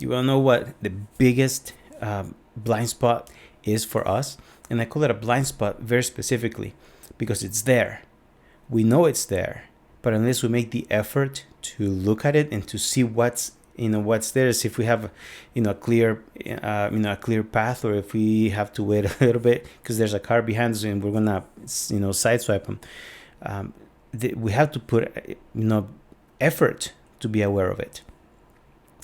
Do you want to know what the biggest blind spot is for us? And I call it a blind spot very specifically because it's there. We know it's there, but unless we make the effort to look at it and to see what's there, as if we have a clear a clear path, or if we have to wait a little bit because there's a car behind us and we're gonna sideswipe them. We have to put effort to be aware of it.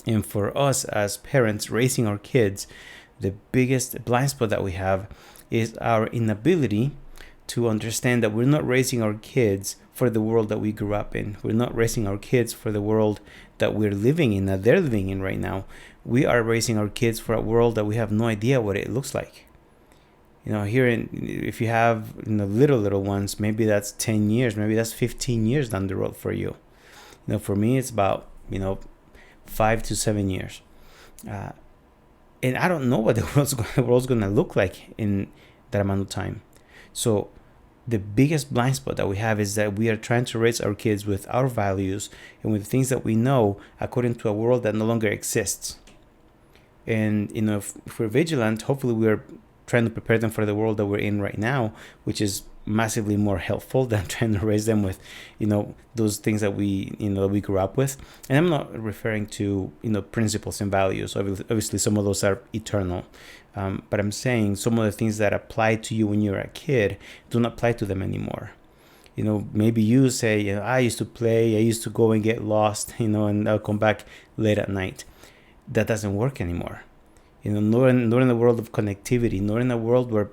And for us as parents raising our kids, the biggest blind spot that we have is our inability to understand that we're not raising our kids for the world that we grew up in. We're not raising our kids for the world that we're living in, that they're living in right now. We are raising our kids for a world that we have no idea what it looks like. If you have little ones, maybe that's 10 years, maybe that's 15 years down the road for you. For me, it's about 5 to 7 years. And I don't know what the world's going to look like in that amount of time. So the biggest blind spot that we have is that we are trying to raise our kids with our values and with things that we know according to a world that no longer exists. And, if we're vigilant, hopefully we're trying to prepare them for the world that we're in right now, which is massively more helpful than trying to raise them with those things that we grew up with. And I'm not referring to principles and values. Obviously some of those are eternal, but I'm saying some of the things that apply to you when you're a kid do not apply to them anymore. Maybe you say, I used to go and get lost, and I'll come back late at night. That doesn't work anymore. Nor in the world of connectivity, nor in a world where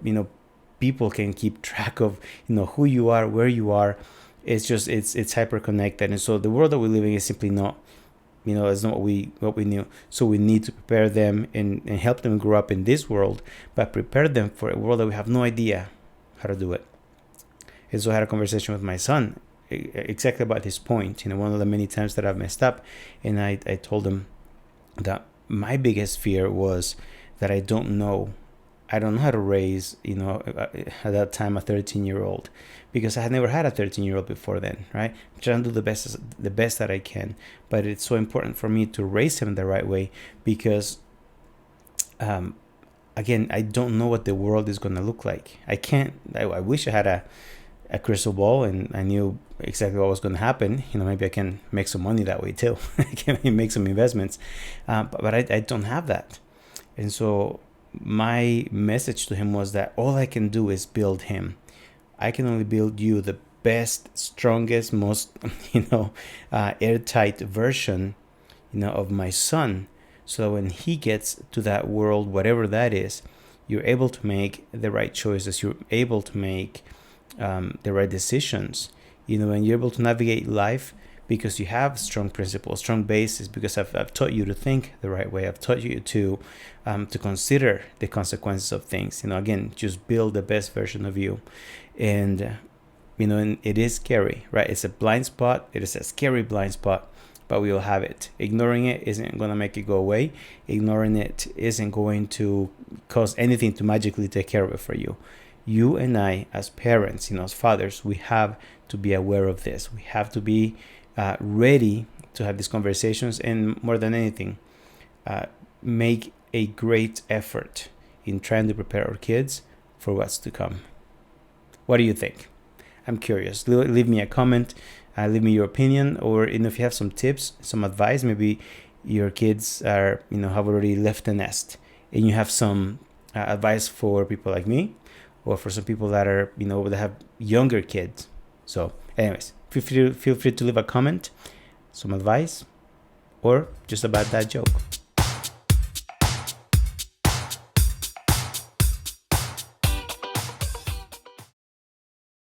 people can keep track of who you are, where you are. It's hyper connected, and so the world that we live in is simply not it's not what we knew. So we need to prepare them and help them grow up in this world, but prepare them for a world that we have no idea how to do it. And so I had a conversation with my son exactly about this point, one of the many times that I've messed up, and I told him that my biggest fear was that I don't know how to raise, at that time, a 13-year-old, because I had never had a 13-year-old before then, right? I'm trying to do the best that I can, but it's so important for me to raise him the right way because, again, I don't know what the world is going to look like. I wish I had a crystal ball and I knew exactly what was going to happen. Maybe I can make some money that way too. I can make some investments, but I don't have that. And so my message to him was that all I can do is build him. I can only build you the best, strongest, most airtight version of my son, so that when he gets to that world, whatever that is, you're able to make the right choices, you're able to make the right decisions, and you're able to navigate life because you have strong principles, strong bases, because I've taught you to think the right way. I've taught you to consider the consequences of things. Again, just build the best version of you. And, and it is scary, right? It's a blind spot. It is a scary blind spot, but we will have it. Ignoring it isn't going to make it go away. Ignoring it isn't going to cause anything to magically take care of it for you. You and I, as parents, as fathers, we have to be aware of this. We have to be ready to have these conversations, and more than anything, make a great effort in trying to prepare our kids for what's to come. What do you think? I'm curious. Leave me a comment, leave me your opinion, or if you have some tips, some advice. Maybe your kids are have already left the nest, and you have some advice for people like me, or for some people that are that have younger kids. So anyways, feel free to leave a comment, some advice, or just about that joke.